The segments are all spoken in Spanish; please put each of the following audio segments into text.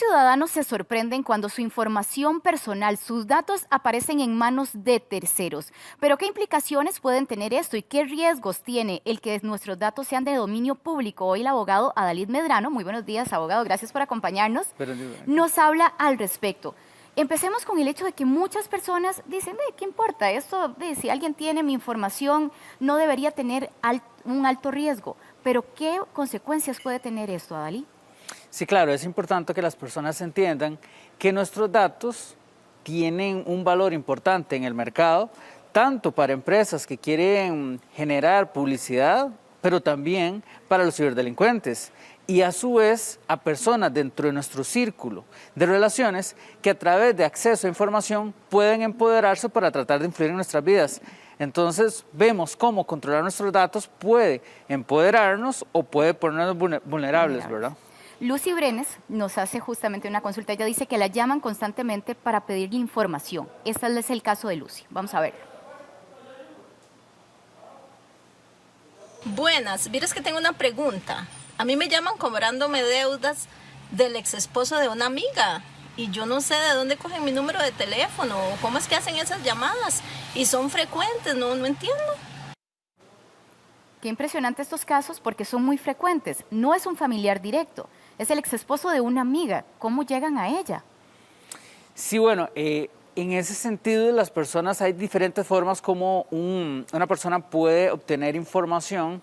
Ciudadanos se sorprenden cuando su información personal, sus datos aparecen en manos de terceros. Pero ¿qué implicaciones pueden tener esto y qué riesgos tiene el que nuestros datos sean de dominio público? Hoy el abogado Adalid Medrano, muy buenos días abogado, gracias por acompañarnos, nos habla al respecto. Empecemos con el hecho de que muchas personas dicen, ¿qué importa? Esto, si alguien tiene mi información, no debería tener un alto riesgo. Pero ¿qué consecuencias puede tener esto, Adalid? Sí, claro, es importante que las personas entiendan que nuestros datos tienen un valor importante en el mercado, tanto para empresas que quieren generar publicidad, pero también para los ciberdelincuentes y a su vez a personas dentro de nuestro círculo de relaciones que a través de acceso a información pueden empoderarse para tratar de influir en nuestras vidas. Entonces vemos cómo controlar nuestros datos puede empoderarnos o puede ponernos vulnerables, ¿verdad? Lucy Brenes nos hace justamente una consulta. Ella dice que la llaman constantemente para pedirle información. Este es el caso de Lucy. Vamos a ver. Buenas, vieras que tengo una pregunta. A mí me llaman cobrándome deudas del ex esposo de una amiga y yo no sé de dónde cogen mi número de teléfono o cómo es que hacen esas llamadas y son frecuentes, no entiendo. Qué impresionante estos casos porque son muy frecuentes. No es un familiar directo, es el ex esposo de una amiga. ¿Cómo llegan a ella? Sí, bueno, en ese sentido las personas, hay diferentes formas como una persona puede obtener información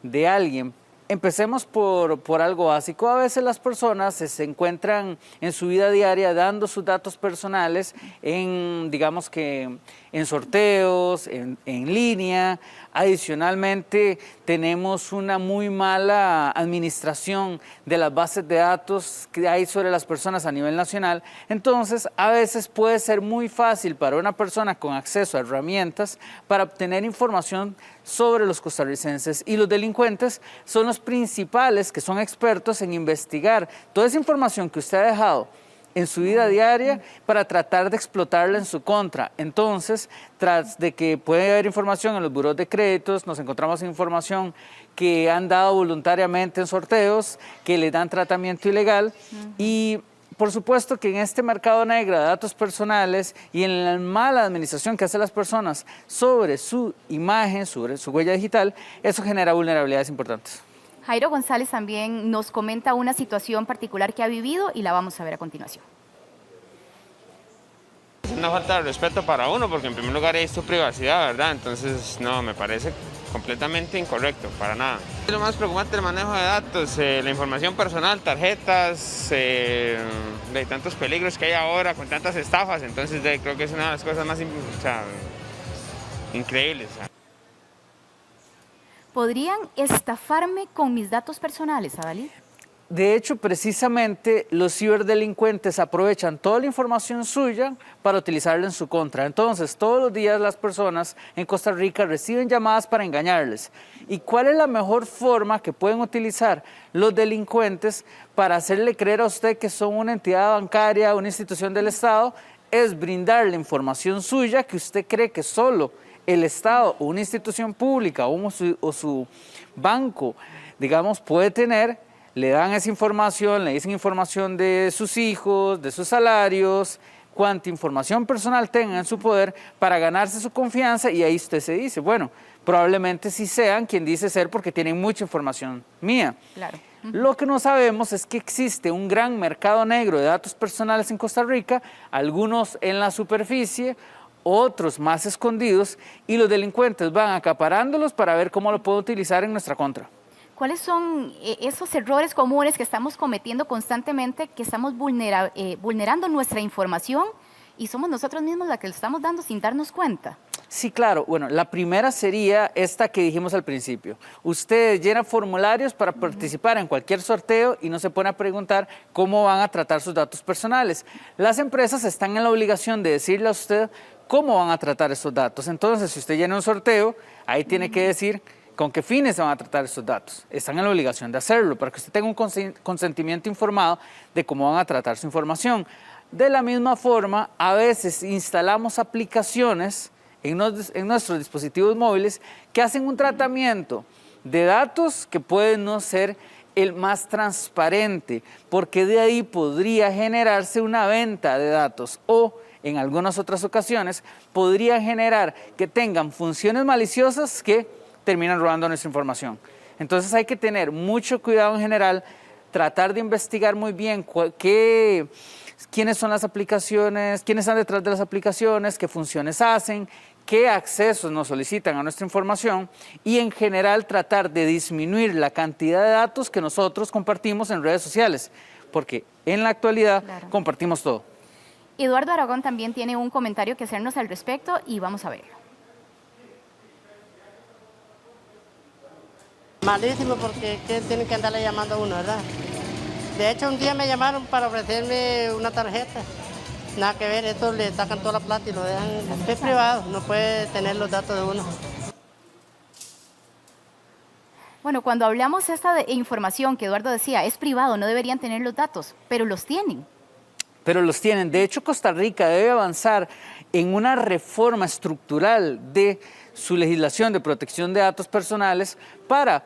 de alguien. Empecemos por algo básico. A veces las personas se encuentran en su vida diaria dando sus datos personales digamos que en sorteos, en línea. Adicionalmente, tenemos una muy mala administración de las bases de datos que hay sobre las personas a nivel nacional. Entonces, a veces puede ser muy fácil para una persona con acceso a herramientas para obtener información sobre los costarricenses. Y los delincuentes son los principales que son expertos en investigar toda esa información que usted ha dejado en su vida diaria para tratar de explotarla en su contra. Entonces, tras de que puede haber información en los buros de créditos, nos encontramos información que han dado voluntariamente en sorteos, que le dan tratamiento ilegal y por supuesto que en este mercado negro de datos personales y en la mala administración que hacen las personas sobre su imagen, sobre su huella digital, eso genera vulnerabilidades importantes. Jairo González también nos comenta una situación particular que ha vivido y la vamos a ver a continuación. Es una falta de respeto para uno porque en primer lugar es tu privacidad, ¿verdad? Entonces, no, me parece completamente incorrecto, para nada. Lo más preocupante es el manejo de datos, la información personal, tarjetas, de tantos peligros que hay ahora con tantas estafas, entonces creo que es una de las cosas más increíbles. ¿Podrían estafarme con mis datos personales, Adalid? De hecho, precisamente los ciberdelincuentes aprovechan toda la información suya para utilizarla en su contra. Entonces, todos los días las personas en Costa Rica reciben llamadas para engañarles. ¿Y cuál es la mejor forma que pueden utilizar los delincuentes para hacerle creer a usted que son una entidad bancaria, una institución del Estado? Es brindarle información suya que usted cree que solo el Estado o una institución pública o su banco, digamos, puede tener. Le dan esa información, le dicen información de sus hijos, de sus salarios, cuánta información personal tengan en su poder para ganarse su confianza y ahí usted se dice, bueno, probablemente sí sean quien dice ser porque tienen mucha información mía. Claro. Lo que no sabemos es que existe un gran mercado negro de datos personales en Costa Rica, algunos en la superficie, otros más escondidos y los delincuentes van acaparándolos para ver cómo lo pueden utilizar en nuestra contra. ¿Cuáles son esos errores comunes que estamos cometiendo constantemente, que estamos vulnerando nuestra información y somos nosotros mismos la que lo estamos dando sin darnos cuenta? Sí, claro. Bueno, la primera sería esta que dijimos al principio. Usted llena formularios para participar en cualquier sorteo y no se pone a preguntar cómo van a tratar sus datos personales. Las empresas están en la obligación de decirle a usted cómo van a tratar esos datos. Entonces, si usted llena un sorteo, ahí tiene que decir con qué fines se van a tratar esos datos. Están en la obligación de hacerlo para que usted tenga un consentimiento informado de cómo van a tratar su información. De la misma forma, a veces instalamos aplicaciones en nuestros dispositivos móviles que hacen un tratamiento de datos que pueden no ser el más transparente, porque de ahí podría generarse una venta de datos o en algunas otras ocasiones podría generar que tengan funciones maliciosas que terminan robando nuestra información. Entonces hay que tener mucho cuidado en general, tratar de investigar muy bien quiénes son las aplicaciones, quiénes están detrás de las aplicaciones, qué funciones hacen, qué accesos nos solicitan a nuestra información y en general tratar de disminuir la cantidad de datos que nosotros compartimos en redes sociales, porque en la actualidad compartimos todo. Eduardo Aragón también tiene un comentario que hacernos al respecto y vamos a verlo. Malísimo, porque ¿qué tienen que andarle llamando a uno, verdad? De hecho, un día me llamaron para ofrecerme una tarjeta. Nada que ver, esto le sacan toda la plata y lo dejan. Es privado, no puede tener los datos de uno. Bueno, cuando hablamos esta de información que Eduardo decía, es privado, no deberían tener los datos, pero los tienen. Pero los tienen. De hecho, Costa Rica debe avanzar en una reforma estructural de su legislación de protección de datos personales para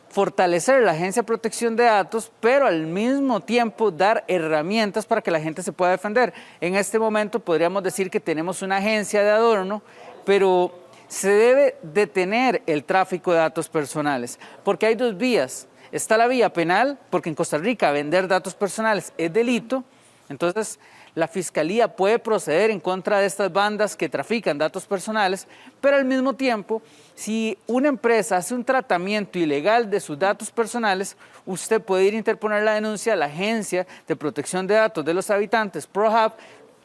fortalecer la Agencia de Protección de Datos, pero al mismo tiempo dar herramientas para que la gente se pueda defender. En este momento podríamos decir que tenemos una agencia de adorno, pero se debe detener el tráfico de datos personales, porque hay dos vías. Está la vía penal, porque en Costa Rica vender datos personales es delito, entonces la Fiscalía puede proceder en contra de estas bandas que trafican datos personales, pero al mismo tiempo, si una empresa hace un tratamiento ilegal de sus datos personales, usted puede ir a interponer la denuncia a la Agencia de Protección de Datos de los Habitantes, ProHab,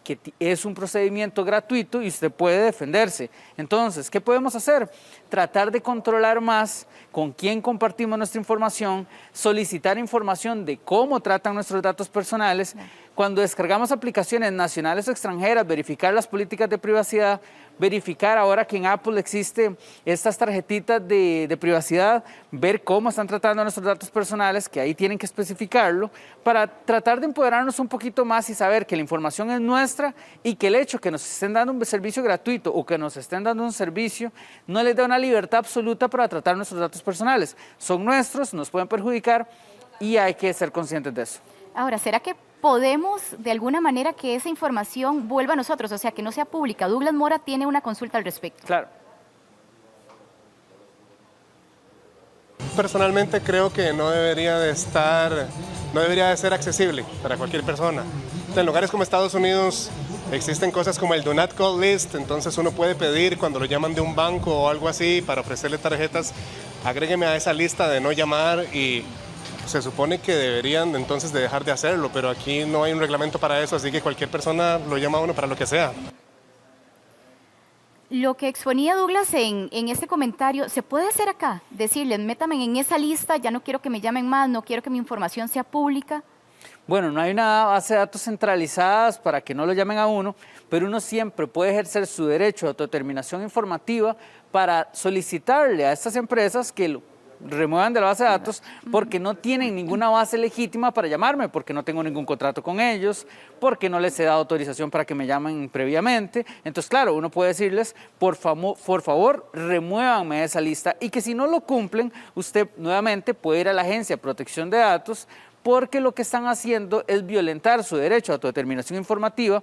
que es un procedimiento gratuito y usted puede defenderse. Entonces, ¿qué podemos hacer? Tratar de controlar más con quién compartimos nuestra información, solicitar información de cómo tratan nuestros datos personales. Cuando descargamos aplicaciones nacionales o extranjeras, verificar las políticas de privacidad, verificar ahora que en Apple existe estas tarjetitas de privacidad, ver cómo están tratando nuestros datos personales, que ahí tienen que especificarlo, para tratar de empoderarnos un poquito más y saber que la información es nuestra y que el hecho que nos estén dando un servicio gratuito o que nos estén dando un servicio no les da una libertad absoluta para tratar nuestros datos personales. Son nuestros, nos pueden perjudicar y hay que ser conscientes de eso. Ahora, ¿será que podemos de alguna manera que esa información vuelva a nosotros, o sea, que no sea pública? Douglas Mora tiene una consulta al respecto. Claro. Personalmente creo que no debería de ser accesible para cualquier persona. En lugares como Estados Unidos existen cosas como el Do Not Call List, entonces uno puede pedir cuando lo llaman de un banco o algo así para ofrecerle tarjetas, agrégueme a esa lista de no llamar y se supone que deberían entonces de dejar de hacerlo, pero aquí no hay un reglamento para eso, así que cualquier persona lo llama a uno para lo que sea. Lo que exponía Douglas en este comentario, ¿se puede hacer acá? Decirles, métame en esa lista, ya no quiero que me llamen más, no quiero que mi información sea pública. Bueno, no hay una base de datos centralizadas para que no lo llamen a uno, pero uno siempre puede ejercer su derecho de autodeterminación informativa para solicitarle a estas empresas que lo remuevan de la base de datos porque no tienen ninguna base legítima para llamarme, porque no tengo ningún contrato con ellos, porque no les he dado autorización para que me llamen previamente. Entonces, claro, uno puede decirles, por favor, remuévanme de esa lista y que si no lo cumplen, usted nuevamente puede ir a la Agencia de Protección de Datos porque lo que están haciendo es violentar su derecho a autodeterminación informativa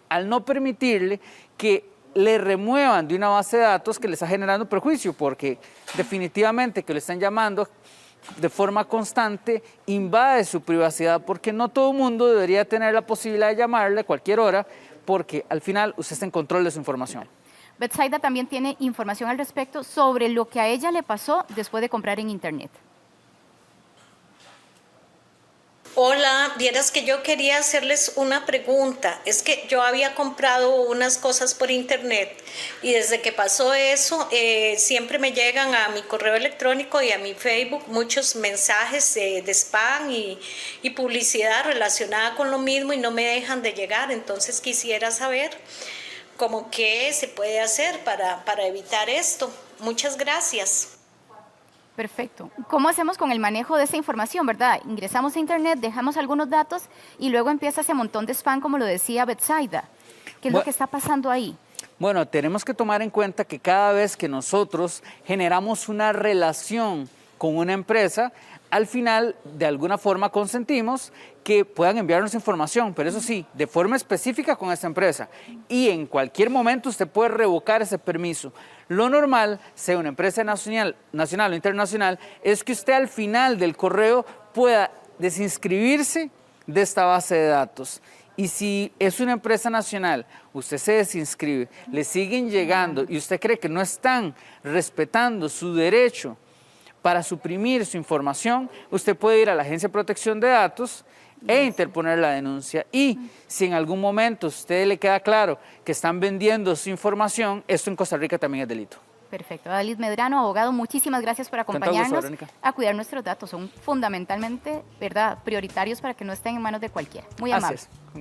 al no permitirle que le remuevan de una base de datos que le está generando perjuicio, porque definitivamente que le están llamando de forma constante invade su privacidad, porque no todo el mundo debería tener la posibilidad de llamarle a cualquier hora, porque al final usted está en control de su información. Betsaida también tiene información al respecto sobre lo que a ella le pasó después de comprar en internet. Hola, vieras que yo quería hacerles una pregunta. Es que yo había comprado unas cosas por internet y desde que pasó eso siempre me llegan a mi correo electrónico y a mi Facebook muchos mensajes de spam y publicidad relacionada con lo mismo y no me dejan de llegar. Entonces quisiera saber cómo qué se puede hacer para evitar esto. Muchas gracias. Perfecto. ¿Cómo hacemos con el manejo de esa información, verdad? Ingresamos a internet, dejamos algunos datos y luego empieza ese montón de spam, como lo decía Betsaida. ¿Qué es lo que está pasando ahí? Bueno, tenemos que tomar en cuenta que cada vez que nosotros generamos una relación con una empresa, al final de alguna forma consentimos que puedan enviarnos información, pero eso sí, de forma específica con esta empresa. Y en cualquier momento usted puede revocar ese permiso. Lo normal, sea una empresa nacional o internacional, es que usted al final del correo pueda desinscribirse de esta base de datos. Y si es una empresa nacional, usted se desinscribe, le siguen llegando y usted cree que no están respetando su derecho para suprimir su información, usted puede ir a la Agencia de Protección de Datos e interponer la denuncia. Y si en algún momento a usted le queda claro que están vendiendo su información, esto en Costa Rica también es delito. Perfecto. David Medrano, abogado, muchísimas gracias por acompañarnos a cuidar nuestros datos. Son fundamentalmente, ¿verdad?, prioritarios para que no estén en manos de cualquiera. Muy amable. Así es.